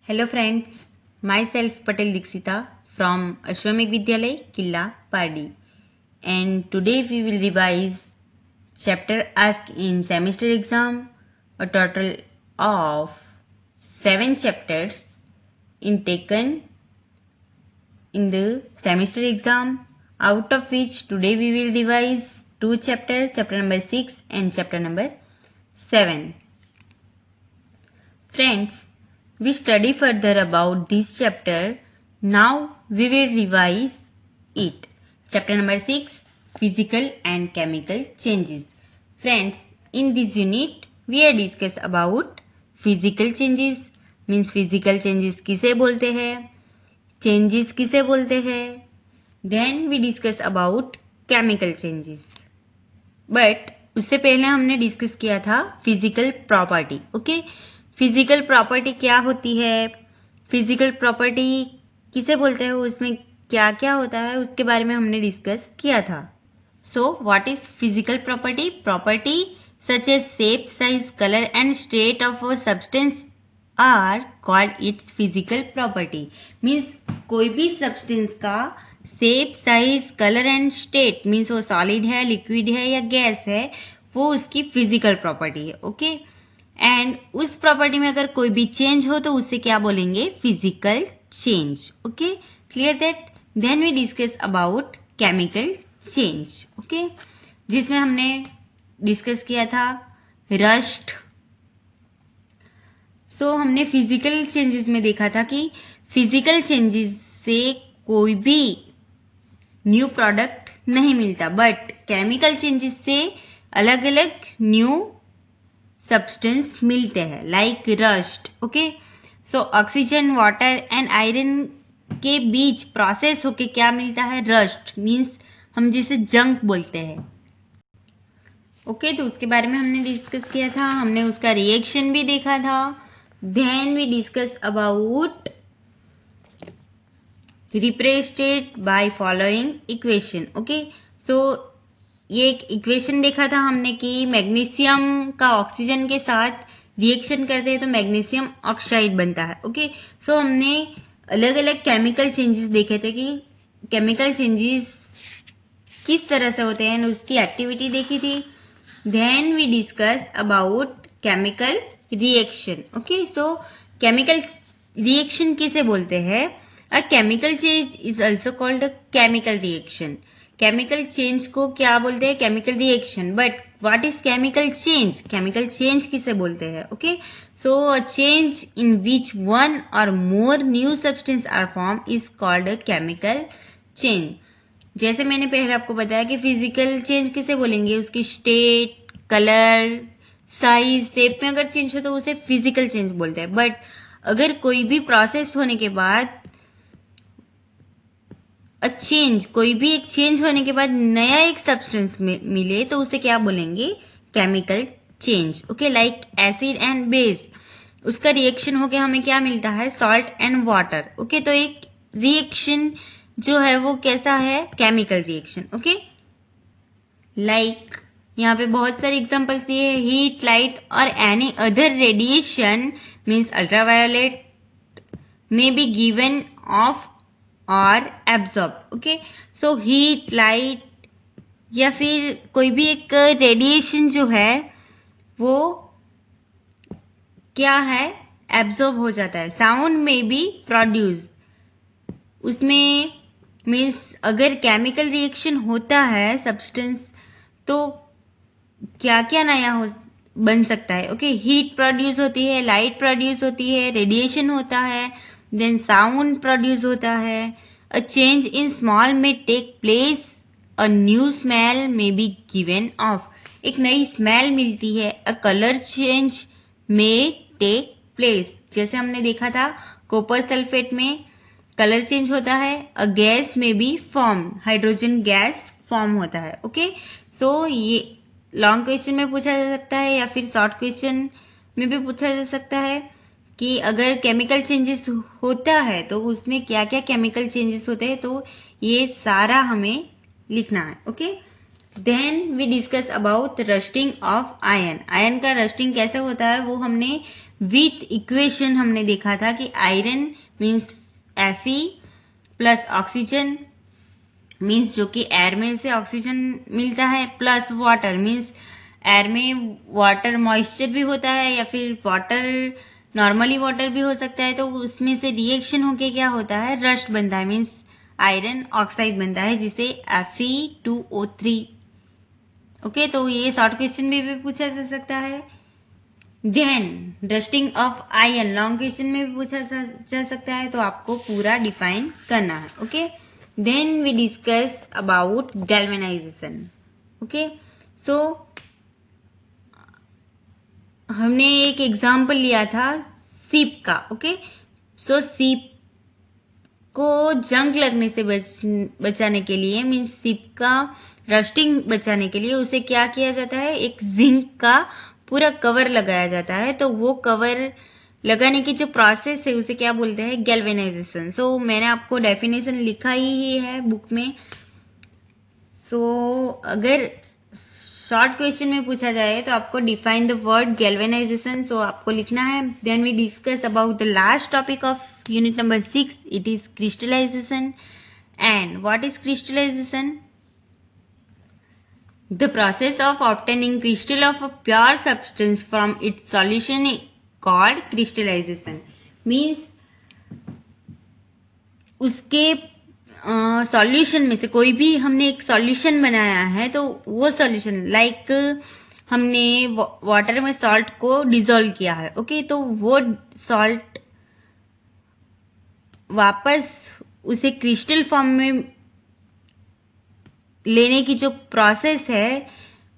Hello friends, myself Patel Dixita from Ashwamik Vidyalay, Killa, Pardi. And today we will revise chapter asked in semester exam, a total of 7 chapters taken in the semester exam, out of which today we will revise 2 chapters, chapter number 6 and chapter number 7. Friends, we study further about this chapter. Now we will revise it. Chapter number 6, Physical and Chemical Changes. Friends, in this unit we are discuss about physical changes. Means physical changes किसे बोलते हैं, changes किसे बोलते हैं. Then we discuss about chemical changes. But उससे पहले हमने discuss किया था physical property. Okay, physical property क्या होती है, फिजिकल प्रॉपर्टी किसे बोलते हैं, उसमें क्या क्या होता है, उसके बारे में हमने डिस्कस किया था. So what is physical property? Property such as shape, size, colour and state of a substance are called its physical property. Means कोई भी सब्सटेंस का shape, size, colour and state, means वो सॉलिड है, liquid है या gas है, वो उसकी फिजिकल प्रॉपर्टी है. ओके, एंड उस प्रॉपर्टी में अगर कोई भी चेंज हो तो उससे क्या बोलेंगे? Physical change. Okay, clear that. Then we discuss about chemical change. Okay, जिसमें हमने डिस्कस किया था रस्ट. सो हमने फिजिकल चेंजेस में देखा था कि फिजिकल चेंजेस से कोई भी न्यू प्रोडक्ट नहीं मिलता, बट केमिकल चेंजेस से अलग अलग न्यू सब्सटेंस मिलते हैं, like rust. Okay, so oxygen, water and iron के बीच प्रोसेस होके क्या मिलता है? रस्ट. मीन्स हम जिसे जंक बोलते हैं. ओके, तो उसके बारे में हमने डिस्कस किया था, हमने उसका रिएक्शन भी देखा था. Then we discuss about represented by following equation. Okay, so ये एक इक्वेशन देखा था हमने कि मैग्नीशियम का ऑक्सीजन के साथ रिएक्शन करते हैं तो मैग्नीशियम ऑक्साइड बनता है. ओके, सो हमने अलग अलग केमिकल चेंजेस देखे थे कि केमिकल चेंजेस किस तरह से होते हैं, उसकी एक्टिविटी देखी थी. Then we discuss about chemical reaction. Okay, so chemical reaction किसे बोलते हैं? A chemical change is also called a chemical reaction. Chemical change को क्या बोलते हैं? Chemical reaction. But what is chemical change? Chemical change किसे बोलते हैं? Okay, so a change in which one or more new substance are form is called a chemical change. जैसे मैंने पहले आपको बताया कि फिजिकल चेंज किसे बोलेंगे? उसकी स्टेट, कलर, साइज, शेप में अगर चेंज हो तो उसे फिजिकल चेंज बोलते हैं. बट अगर कोई भी प्रोसेस होने के बाद चेंज, कोई भी एक चेंज होने के बाद नया एक सब्सटेंस मिले तो उसे क्या बोलेंगे? Chemical change. Okay, like acid and base, उसका रिएक्शन होके हमें क्या मिलता है? Salt and water. ओके, तो एक रिएक्शन जो है वो कैसा है? Chemical reaction. ओके, लाइक यहाँ पे बहुत सारे एग्जांपल्स दिए हैं. हीट, लाइट और any other radiation means ultraviolet may be given off और absorb. Okay, so heat, light या फिर कोई भी एक रेडिएशन जो है वो क्या है? एब्जॉर्ब हो जाता है. साउंड में बी प्रोड्यूस, उसमें मीन्स अगर केमिकल रिएक्शन होता है सब्सटेंस तो क्या क्या नया बन सकता है? ओके, हीट प्रोड्यूस होती है, लाइट प्रोड्यूस होती है, रेडिएशन होता है, देन साउंड प्रोड्यूस होता है. A change in smell may take place, a new smell may be given off, एक नई स्मेल मिलती है. A colour change may take place, जैसे हमने देखा था कॉपर सल्फेट में कलर चेंज होता है. A gas may be form, hydrogen gas form होता है. ओके, सो ये लॉन्ग क्वेश्चन में पूछा जा सकता है या फिर शॉर्ट क्वेश्चन में भी पूछा जा सकता है कि अगर केमिकल चेंजेस होता है तो उसमें क्या क्या केमिकल चेंजेस होते हैं, तो ये सारा हमें लिखना है. Okay, then we discuss about rusting of iron. Iron का रस्टिंग कैसे होता है वो हमने विथ इक्वेशन हमने देखा था कि iron means Fe plus oxygen means जो कि एयर में से ऑक्सीजन मिलता है, प्लस वाटर मीन्स एयर में वाटर मॉइस्चर भी होता है या फिर वाटर नॉर्मली वाटर भी हो सकता है, तो उसमें से रिएक्शन होके क्या होता है, रस्ट बनता है मीन्स आयरन ऑक्साइड बनता है जिसे Fe2O3। ओके, तो ये शॉर्ट क्वेश्चन में भी पूछा जा सकता है। Then rusting of iron long question में भी पूछा जा सकता है, तो आपको पूरा डिफाइन करना है। Okay, then we discuss about galvanization. Okay, so हमने एक एग्जाम्पल लिया था सीप का। ओके, सो सीप को जंग लगने से बचाने के लिए मीन्स सीप का रस्टिंग बचाने के लिए उसे क्या किया जाता है, एक जिंक का पूरा कवर लगाया जाता है। तो वो कवर लगाने की जो प्रोसेस है उसे क्या बोलते हैं, गैल्वेनाइजेशन। सो मैंने आपको डेफिनेशन लिखा ही है बुक में। सो अगर शॉर्ट क्वेश्चन में पूछा जाए तो आपको define the word galvanisation, so आपको लिखना है। Then we discuss about the last topic of unit number 6, it is crystallisation. And what is crystallisation? The process of obtaining crystal of a pure substance from its solution is called crystallization. Means उसके solution में से कोई भी हमने एक solution बनाया है, तो वो सॉल्यूशन लाइक हमने वाटर में सॉल्ट को डिसॉल्व किया है। ओके, तो वो सॉल्ट वापस उसे क्रिस्टल फॉर्म में लेने की जो प्रोसेस है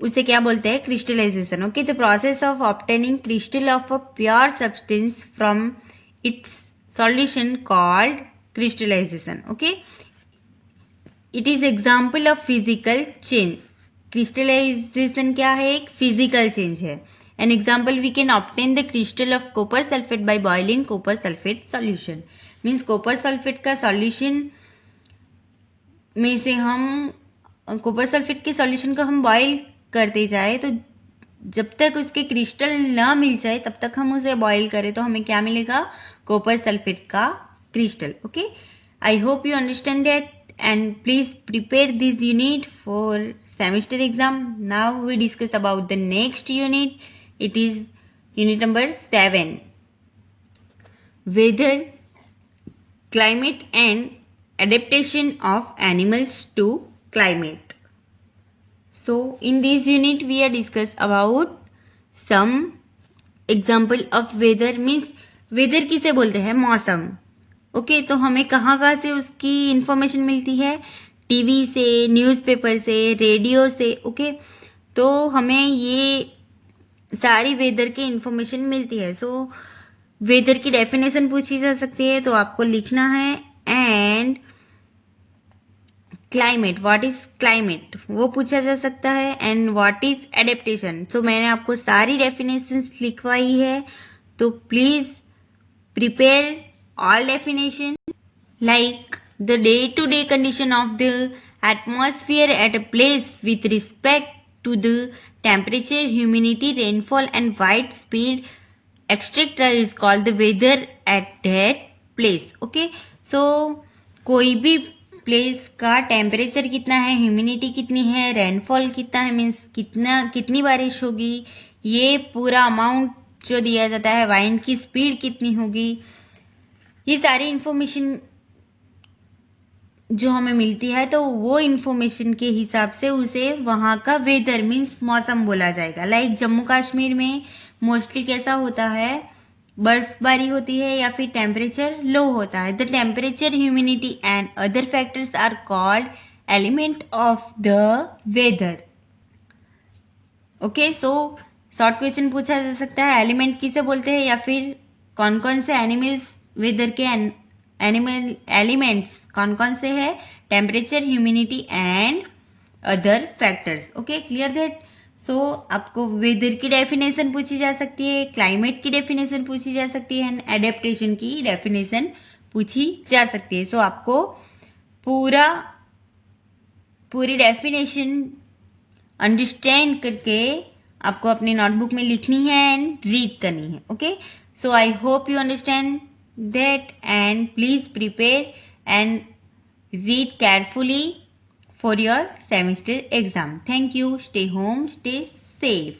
उसे क्या बोलते हैं, crystallisation. Okay, the process of obtaining crystal of a pure substance from its solution called crystallisation. Okay, it is example of physical change. Crystallisation क्या है, एक फिजिकल चेंज है। An example, we can obtain the crystal of copper sulphate by boiling copper sulphate solution. Means copper sulphate का solution में से हम copper sulphate के solution को हम बॉईल करते जाए, तो जब तक उसके क्रिस्टल ना मिल जाए तब तक हम उसे बॉईल करें तो हमें क्या मिलेगा, कॉपर सल्फेट का crystal. Okay, I hope you understand that and please prepare this unit for semester exam. Now we discuss about the next unit, it is unit number 7, weather, climate and adaptation of animals to climate. So in this unit we are discuss about some example of weather, means weather किसे बोलते हैं, मौसम। Okay, तो हमें कहाँ से उसकी information मिलती है, टीवी से, न्यूज़पेपर से, रेडियो से। ओके, तो हमें ये सारी वेदर की इंफॉर्मेशन मिलती है। सो वेदर की डेफिनेशन पूछी जा सकती है, तो आपको लिखना है। And climate, what is climate, वो पूछा जा सकता है। And what is adaptation. So मैंने आपको सारी डेफिनेशंस लिखवाई है, तो please prepare all definition like the day to day condition of the atmosphere at a place with respect to the temperature, humidity, rainfall and wind speed एक्सट्रेक्टर is called the weather at that place. Okay, so कोई भी place का temperature कितना है, humidity कितनी है, rainfall कितना है, मीन्स कितनी बारिश होगी, ये पूरा अमाउंट जो दिया जाता है, वाइंड की स्पीड कितनी होगी, ये सारी इंफॉर्मेशन जो हमें मिलती है, तो वो इंफॉर्मेशन के हिसाब से उसे वहाँ का वेदर मीन्स मौसम बोला जाएगा। लाइक जम्मू कश्मीर में मोस्टली कैसा होता है, बर्फबारी होती है या फिर टेम्परेचर लो होता है। The temperature, humidity and other factors are called element of the weather. Okay, so short question पूछा जा सकता है, एलिमेंट किसे बोलते हैं या फिर कौन कौन से एनिमल्स वेदर के एनिमल एलिमेंट्स कौन कौन से है, temperature, humidity and other factors. Okay, clear that. So आपको वेदर की डेफिनेशन पूछी जा सकती है, क्लाइमेट की डेफिनेशन पूछी जा सकती है एंड एडेप्टेशन की डेफिनेशन पूछी जा सकती है। सो आपको पूरी डेफिनेशन अंडरस्टैंड करके आपको अपनी नोटबुक में लिखनी है एंड रीड करनी है। Okay, So I hope you understand that, and please prepare and read carefully for your semester exam. Thank you. Stay home, stay safe.